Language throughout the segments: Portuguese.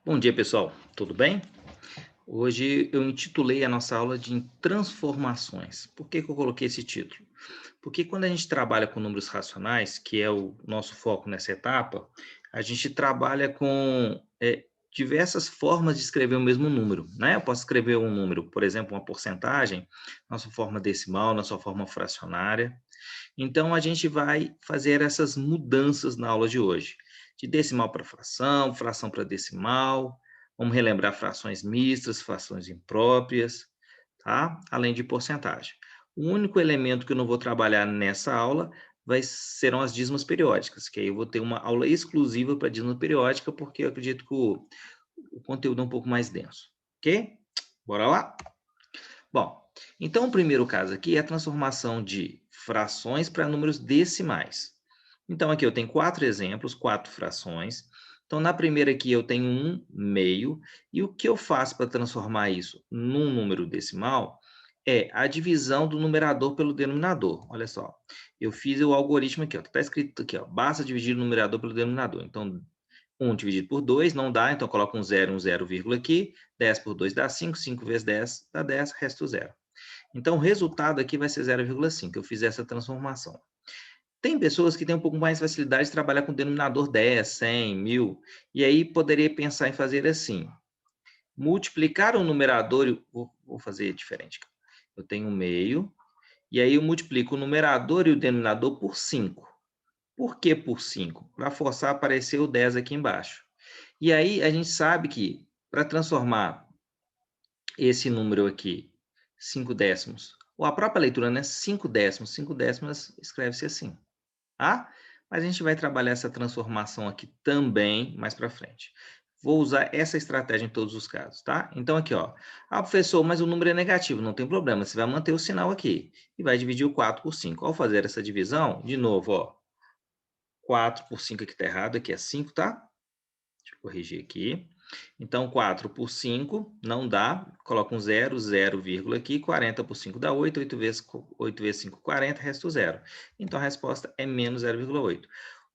Bom dia, pessoal. Tudo bem? Hoje eu intitulei a nossa aula de transformações. Por que que eu coloquei esse título? Porque quando a gente trabalha com números racionais, que é o nosso foco nessa etapa, a gente trabalha com diversas formas de escrever o mesmo número, né? Eu posso escrever um número, por exemplo, uma porcentagem, na sua forma decimal, na sua forma fracionária. Então, a gente vai fazer essas mudanças na aula de hoje, de decimal para fração, fração para decimal, vamos relembrar frações mistas, frações impróprias, tá? Além de porcentagem. O único elemento que eu não vou trabalhar nessa aula serão as dízimas periódicas, que aí eu vou ter uma aula exclusiva para dízima periódica, porque eu acredito que o conteúdo é um pouco mais denso, ok? Bora lá? Bom, então o primeiro caso aqui é a transformação de frações para números decimais. Então aqui eu tenho 4 exemplos, 4 frações. Então na primeira aqui eu tenho 1/2, e o que eu faço para transformar isso num número decimal é a divisão do numerador pelo denominador. Olha só, eu fiz o algoritmo aqui, está escrito aqui, ó, basta dividir o numerador pelo denominador. Então 1 dividido por 2 não dá, então coloca um 0, vírgula aqui, 10 por 2 dá 5, 5 vezes 10 dá 10, resto 0. Então, o resultado aqui vai ser 0,5, eu fiz essa transformação. Tem pessoas que têm um pouco mais facilidade de trabalhar com denominador 10, 100, 1000, e aí poderia pensar em fazer assim, multiplicar o numerador, vou fazer diferente. Eu tenho um meio, e aí eu multiplico o numerador e o denominador por 5. Por que por 5? Para forçar a aparecer o 10 aqui embaixo. E aí a gente sabe que para transformar esse número aqui, 5 décimos, ou a própria leitura, né, 5 décimos escreve-se assim, tá? Mas a gente vai trabalhar essa transformação aqui também mais para frente. Vou usar essa estratégia em todos os casos, tá? Então aqui, ó, professor, mas o número é negativo, não tem problema, você vai manter o sinal aqui e vai dividir o 4 por 5. Ao fazer essa divisão, de novo, ó, 4 por 5 aqui está errado, aqui é 5, tá? Deixa eu corrigir aqui. Então, 4 por 5 não dá, coloca um 0, 0, vírgula aqui, 40 por 5 dá 8, 8 vezes 5, 40, resto 0. Então, a resposta é menos 0,8.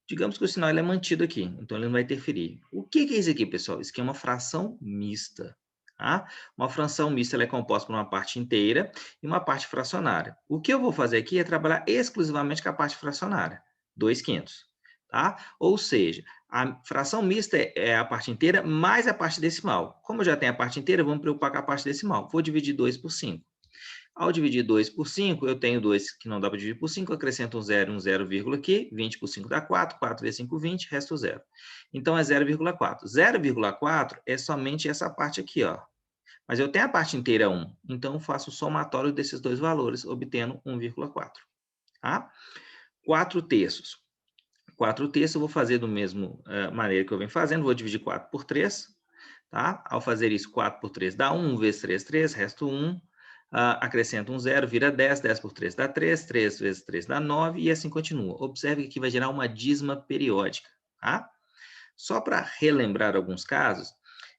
Digamos que o sinal ele é mantido aqui, então ele não vai interferir. O que que é isso aqui, pessoal? Isso aqui é uma fração mista. Tá? Uma fração mista ela é composta por uma parte inteira e uma parte fracionária. O que eu vou fazer aqui é trabalhar exclusivamente com a parte fracionária, 2/500. Tá? Ou seja, a fração mista é a parte inteira mais a parte decimal. Como eu já tenho a parte inteira, vamos me preocupar com a parte decimal. Vou dividir 2 por 5. Ao dividir 2 por 5, eu tenho 2 que não dá para dividir por 5, acrescento um 0, vírgula aqui, 20 por 5 dá 4, 4 vezes 5, 20, resto 0. Então, é 0,4. 0,4 é somente essa parte aqui, ó. Mas eu tenho a parte inteira 1, então eu faço o somatório desses dois valores, obtendo 1,4. Tá? 4 terços. 4 terços eu vou fazer do mesmo maneira que eu venho fazendo, vou dividir 4 por 3, tá? Ao fazer isso, 4 por 3 dá 1, 1 vezes 3, 3, resto 1, acrescento um 0, vira 10, 10 por 3 dá 3, 3 vezes 3 dá 9, e assim continua. Observe que aqui vai gerar uma dízima periódica, tá? Só para relembrar alguns casos,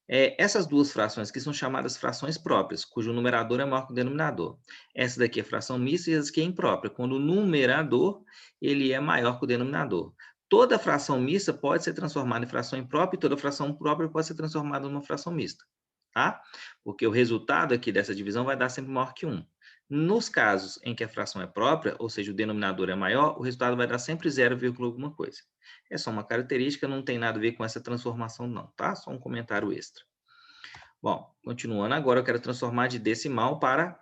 essas duas frações aqui são chamadas frações próprias, cujo numerador é maior que o denominador. Essa daqui é fração mista e essa aqui é imprópria, quando o numerador ele é maior que o denominador. Toda fração mista pode ser transformada em fração imprópria e toda fração própria pode ser transformada numa fração mista, tá? Porque o resultado aqui dessa divisão vai dar sempre maior que 1. Nos casos em que a fração é própria, ou seja, o denominador é maior, o resultado vai dar sempre 0, alguma coisa. É só uma característica, não tem nada a ver com essa transformação não, tá? Só um comentário extra. Bom, continuando agora, eu quero transformar de decimal para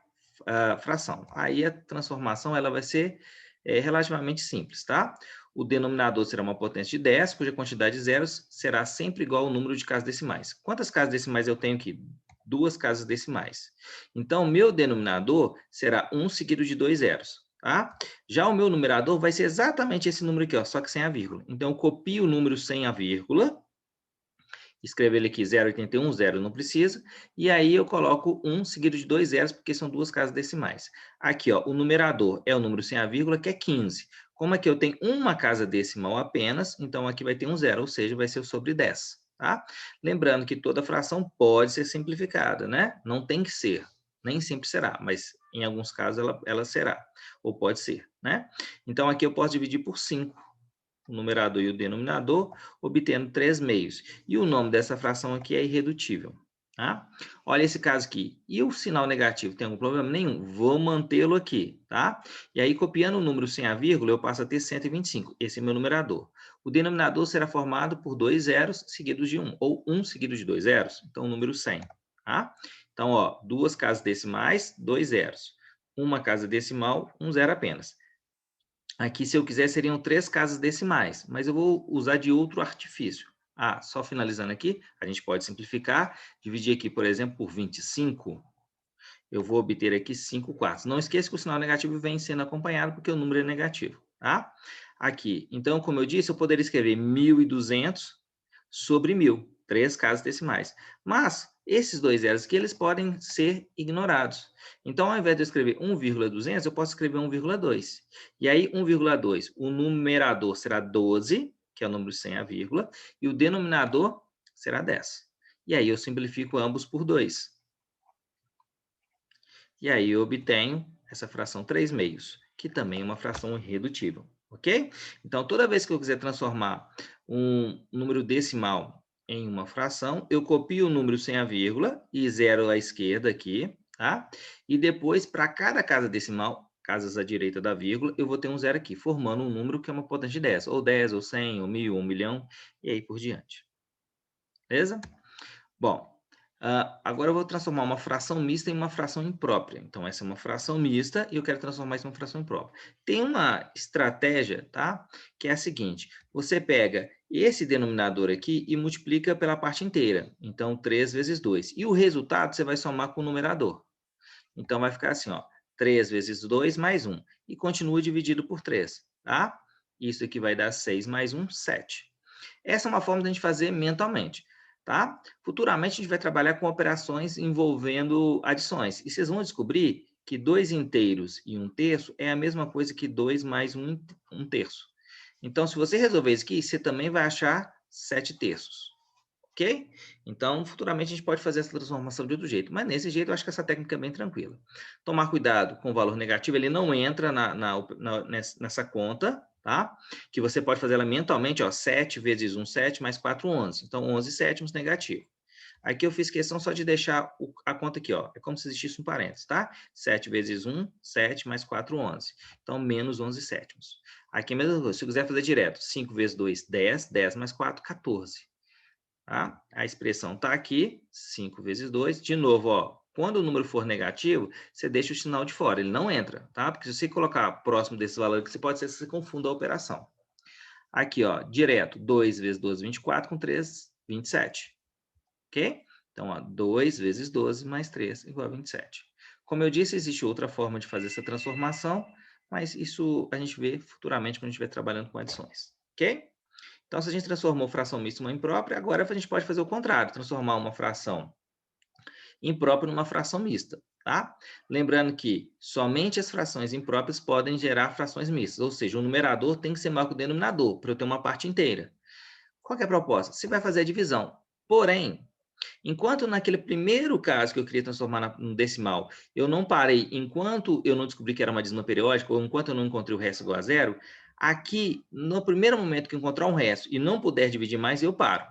fração. Aí a transformação ela vai ser relativamente simples, tá? O denominador será uma potência de 10, cuja quantidade de zeros será sempre igual ao número de casas decimais. Quantas casas decimais eu tenho aqui? 2 casas decimais. Então, meu denominador será 1 seguido de 2 zeros. Tá? Já o meu numerador vai ser exatamente esse número aqui, ó, só que sem a vírgula. Então, eu copio o número sem a vírgula, escrevo ele aqui 0,81, 0 não precisa, e aí eu coloco 1 seguido de 2 zeros, porque são duas casas decimais. Aqui, ó, o numerador é o número sem a vírgula, que é 15. Como aqui eu tenho uma casa decimal apenas, então aqui vai ter um zero, ou seja, vai ser sobre 10. Tá? Lembrando que toda fração pode ser simplificada, né? Não tem que ser, nem sempre será, mas em alguns casos ela será, ou pode ser, né? Então aqui eu posso dividir por 5. o numerador e o denominador, obtendo 3 meios. E o nome dessa fração aqui é irredutível. Tá? Olha esse caso aqui. E o sinal negativo tem algum problema? Nenhum. Vou mantê-lo aqui, tá? E aí, copiando o número sem a vírgula, eu passo a ter 125. Esse é meu numerador. O denominador será formado por 2 zeros seguidos de 1, ou 1 seguido de 2 zeros. Então, o número 100, tá? Então, ó, 2 casas decimais, 2 zeros. Uma casa decimal, 1 zero apenas. Aqui, se eu quiser, seriam 3 casas decimais, mas eu vou usar de outro artifício. Ah, só finalizando aqui, a gente pode simplificar, dividir aqui, por exemplo, por 25, eu vou obter aqui 5 quartos. Não esqueça que o sinal negativo vem sendo acompanhado porque o número é negativo, tá? Aqui, então, como eu disse, eu poderia escrever 1.200 sobre 1.000, 3 casas decimais. Mas esses 2 zeros aqui, eles podem ser ignorados. Então, ao invés de eu escrever 1,200, eu posso escrever 1,2. E aí, 1,2, o numerador será 12, que é o número sem a vírgula, e o denominador será 10. E aí, eu simplifico ambos por 2. E aí, eu obtenho essa fração 3 meios, que também é uma fração irredutível, ok? Então, toda vez que eu quiser transformar um número decimal em uma fração, eu copio o número sem a vírgula e zero à esquerda aqui, tá? E depois, para cada casa decimal, casas à direita da vírgula, eu vou ter um zero aqui, formando um número que é uma potência de 10, ou 100, ou 1.000, ou 1.000.000, e aí por diante. Beleza? Bom, agora eu vou transformar uma fração mista em uma fração imprópria. Então, essa é uma fração mista e eu quero transformar isso em uma fração imprópria. Tem uma estratégia, tá? Que é a seguinte: você pega esse denominador aqui e multiplica pela parte inteira. Então, 3 vezes 2. E o resultado você vai somar com o numerador. Então, vai ficar assim, ó, 3 vezes 2 mais 1. E continua dividido por 3, tá? Isso aqui vai dar 6 mais 1, 7. Essa é uma forma de a gente fazer mentalmente, tá? Futuramente a gente vai trabalhar com operações envolvendo adições. E vocês vão descobrir que 2 inteiros e 1/3 é a mesma coisa que 2 mais 1/3. Então, se você resolver isso aqui, você também vai achar 7/3. Ok? Então, futuramente a gente pode fazer essa transformação de outro jeito. Mas nesse jeito, eu acho que essa técnica é bem tranquila. Tomar cuidado com o valor negativo, ele não entra nessa conta, tá? Que você pode fazer ela mentalmente, ó, 7 vezes 1, 7, mais 4, 11. Então, 11 sétimos negativo. Aqui eu fiz questão só de deixar a conta aqui, ó. É como se existisse um parênteses, tá? 7 vezes 1, 7, mais 4, 11. Então, menos 11 sétimos. Aqui mesmo, se eu quiser fazer direto, 5 vezes 2, 10. 10 mais 4, 14. Tá? A expressão está aqui, 5 vezes 2. De novo, ó, quando o número for negativo, você deixa o sinal de fora, ele não entra, tá? Porque se você colocar próximo desse valor aqui, pode ser que você confunda a operação. Aqui, ó, direto, 2 vezes 12, 24, com 3, 27. Ok? Então, ó, 2 vezes 12 mais 3 igual a 27. Como eu disse, existe outra forma de fazer essa transformação, mas isso a gente vê futuramente quando a gente estiver trabalhando com adições. Ok? Então, se a gente transformou fração mista em uma imprópria, agora a gente pode fazer o contrário, transformar uma fração imprópria numa fração mista, tá? Lembrando que somente as frações impróprias podem gerar frações mistas, ou seja, o numerador tem que ser maior que o denominador, para eu ter uma parte inteira. Qual que é a proposta? Você vai fazer a divisão. Porém, enquanto naquele primeiro caso que eu queria transformar no decimal, eu não parei enquanto eu não descobri que era uma dízima periódica, ou enquanto eu não encontrei o resto igual a zero, aqui, no primeiro momento que eu encontrar um resto e não puder dividir mais, eu paro.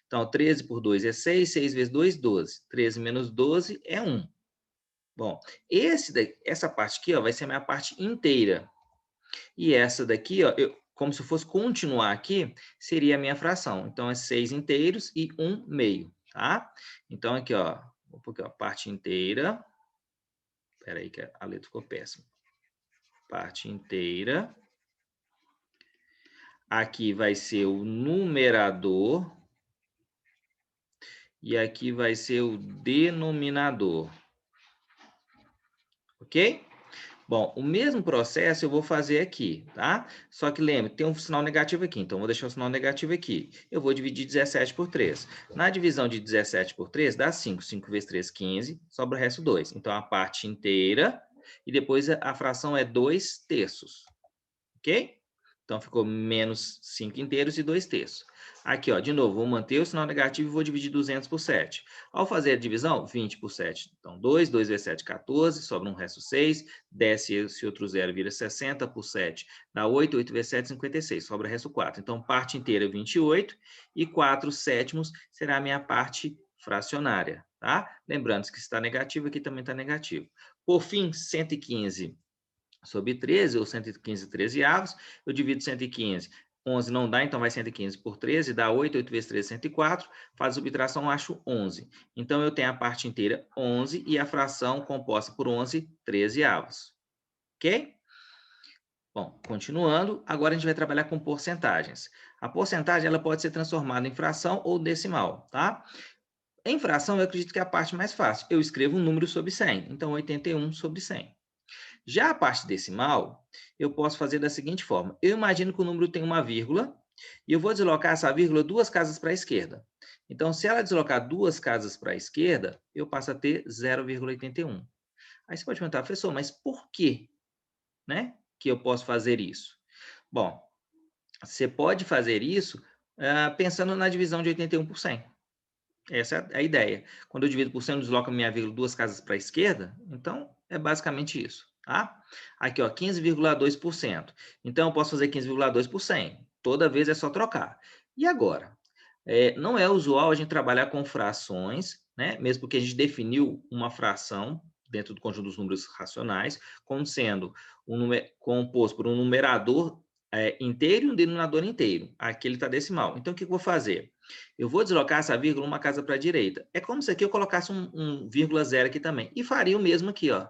Então, 13 por 2 é 6, 6 vezes 2, 12. 13 menos 12 é 1. Bom, essa parte aqui, ó, vai ser a minha parte inteira. E essa daqui, ó, como se eu fosse continuar aqui, seria a minha fração. Então, é 6 inteiros e 1 meio, tá? Então, aqui, ó, vou pôr aqui, ó, parte inteira. Espera aí que a letra ficou péssima. Parte inteira. Aqui vai ser o numerador. E aqui vai ser o denominador. Ok? Bom, o mesmo processo eu vou fazer aqui, tá? Só que lembre, tem um sinal negativo aqui, então eu vou deixar o sinal negativo aqui. Eu vou dividir 17 por 3. Na divisão de 17 por 3, dá 5. 5 vezes 3, 15. Sobra o resto 2. Então, a parte inteira. E depois a fração é 2/3. Ok? Então, ficou menos 5 inteiros e 2/3. Aqui, ó, de novo, vou manter o sinal negativo e vou dividir 200 por 7. Ao fazer a divisão, 20 por 7. Então, 2 vezes 7, 14, sobra um resto 6. Desce esse outro zero, vira 60 por 7. Dá 8, 8 vezes 7, 56. Sobra resto 4. Então, parte inteira, 28. E 4 sétimos será a minha parte fracionária, tá? Lembrando que se está negativo, aqui também está negativo. Por fim, 115 sobre 13, ou 115 trezeavos, eu divido 115, 11 não dá, então vai 115 por 13, dá 8, 8 vezes 13, 104, faz subtração, acho 11. Então, eu tenho a parte inteira 11 e a fração composta por 11 trezeavos. Ok? Bom, continuando, agora a gente vai trabalhar com porcentagens. A porcentagem ela pode ser transformada em fração ou decimal, tá? Em fração, eu acredito que é a parte mais fácil. Eu escrevo um número sobre 100, então 81 sobre 100. Já a parte decimal, eu posso fazer da seguinte forma. Eu imagino que o número tem uma vírgula e eu vou deslocar essa vírgula 2 casas para a esquerda. Então, se ela deslocar 2 casas para a esquerda, eu passo a ter 0,81. Aí você pode perguntar, professor, mas por que, né, que eu posso fazer isso? Bom, você pode fazer isso pensando na divisão de 81 por 100. Essa é a ideia. Quando eu divido por 100, eu desloco a minha vírgula 2 casas para a esquerda. Então, é basicamente isso, tá? Aqui, ó, 15,2%. Então, eu posso fazer 15,2 por 100. Toda vez é só trocar. E agora? Não é usual a gente trabalhar com frações, né? Mesmo porque a gente definiu uma fração dentro do conjunto dos números racionais, como sendo composto por um numerador inteiro e um denominador inteiro. Aqui ele está decimal. Então, o que eu vou fazer? Eu vou deslocar essa vírgula uma casa para a direita. É como se aqui eu colocasse um vírgula zero aqui também. E faria o mesmo aqui, ó.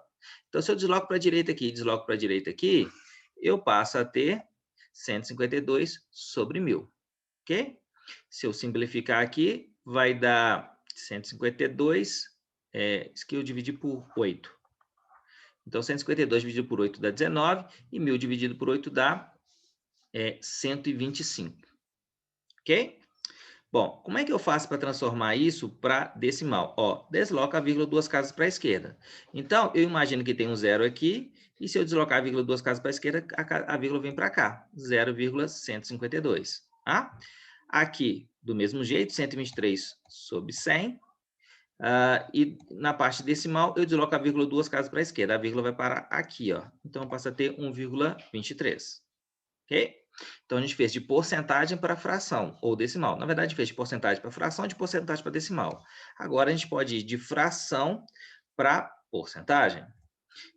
Então, se eu desloco para a direita aqui e desloco para a direita aqui, eu passo a ter 152 sobre 1000. Ok? Se eu simplificar aqui, vai dar 152, isso que eu dividi por 8. Então, 152 dividido por 8 dá 19, e 1000 dividido por 8 dá 125. Ok? Bom, como é que eu faço para transformar isso para decimal? Ó, desloca a vírgula 2 casas para a esquerda. Então, eu imagino que tem um zero aqui, e se eu deslocar a vírgula 2 casas para a esquerda, a vírgula vem para cá, 0,152. Tá? Aqui, do mesmo jeito, 123 sobre 100. E na parte decimal, eu desloco a vírgula 2 casas para a esquerda. A vírgula vai parar aqui, ó. Então, passa a ter 1,23. Ok? Então, a gente fez de porcentagem para fração, ou decimal. Na verdade, fez de porcentagem para fração e de porcentagem para decimal. Agora, a gente pode ir de fração para porcentagem.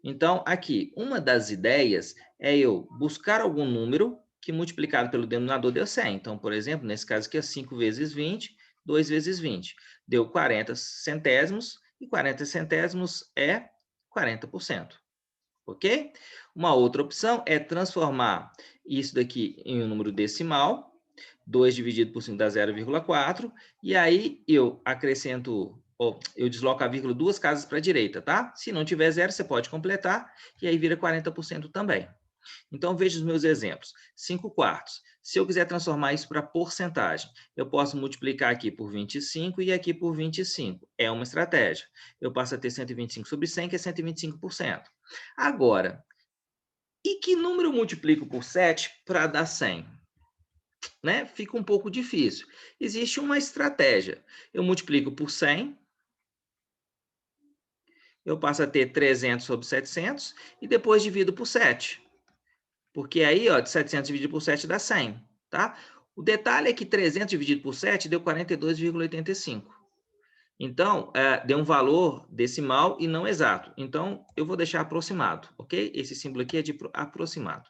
Então, aqui, uma das ideias é eu buscar algum número que multiplicado pelo denominador deu 100. Então, por exemplo, nesse caso aqui, é 5 vezes 20, 2 vezes 20. Deu 40 centésimos, e 40 centésimos é 40%. Ok? Uma outra opção é transformar isso daqui em um número decimal. 2 dividido por 5 dá 0,4. E aí eu acrescento, eu desloco a vírgula 2 casas para a direita, tá? Se não tiver zero, você pode completar. E aí vira 40% também. Então, veja os meus exemplos. 5 quartos. Se eu quiser transformar isso para porcentagem, eu posso multiplicar aqui por 25 e aqui por 25. É uma estratégia. Eu passo a ter 125 sobre 100, que é 125%. Agora, e que número eu multiplico por 7 para dar 100? Né? Fica um pouco difícil. Existe uma estratégia. Eu multiplico por 100, eu passo a ter 300 sobre 700 e depois divido por 7. Porque aí, ó, de 700 dividido por 7 dá 100, tá? O detalhe é que 300 dividido por 7 deu 42,85. Então, deu um valor decimal e não exato. Então, eu vou deixar aproximado, ok? Esse símbolo aqui é de aproximado.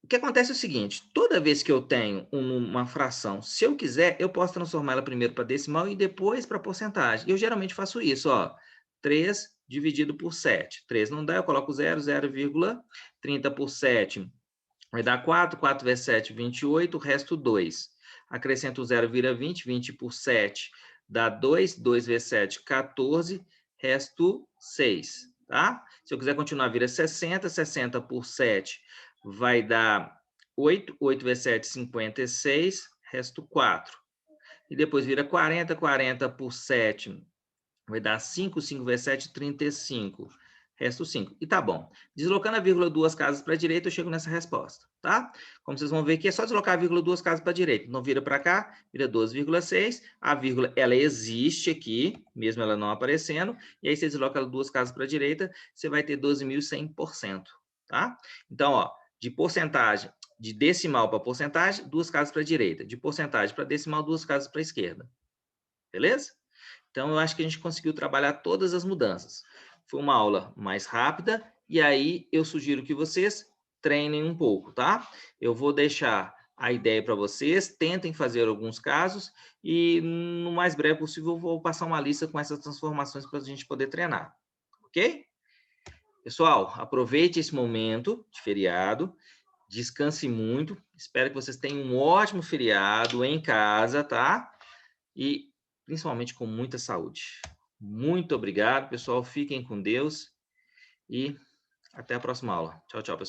O que acontece é o seguinte, toda vez que eu tenho uma fração, se eu quiser, eu posso transformar ela primeiro para decimal e depois para porcentagem. Eu geralmente faço isso, ó. 3 dividido por 7. 3 não dá, eu coloco 0, 0,30 por 7 vai dar 4, 4 vezes 7, 28, o resto 2. Acrescento o 0, vira 20, 20 por 7 dá 2, 2 vezes 7, 14, resto 6, tá? Se eu quiser continuar, vira 60, 60 por 7 vai dar 8, 8 vezes 7, 56, resto 4. E depois vira 40, 40 por 7 vai dar 5, 5 vezes 7, 35, resto 5. E tá bom. Deslocando a vírgula 2 casas para a direita, eu chego nessa resposta, tá? Como vocês vão ver aqui, é só deslocar a vírgula 2 casas para a direita. Então, vira para cá, vira 12,6. A vírgula, ela existe aqui, mesmo ela não aparecendo. E aí, você desloca ela 2 casas para a direita, você vai ter 12.100%, tá? Então, ó, de porcentagem, de decimal para porcentagem, 2 casas para a direita. De porcentagem para decimal, 2 casas para a esquerda. Beleza? Então, eu acho que a gente conseguiu trabalhar todas as mudanças. Foi uma aula mais rápida, e aí eu sugiro que vocês treinem um pouco, tá? Eu vou deixar a ideia para vocês, tentem fazer alguns casos, e no mais breve possível eu vou passar uma lista com essas transformações para a gente poder treinar, ok? Pessoal, aproveite esse momento de feriado, descanse muito, espero que vocês tenham um ótimo feriado em casa, tá? E principalmente com muita saúde. Muito obrigado, pessoal. Fiquem com Deus e até a próxima aula. Tchau, tchau, pessoal.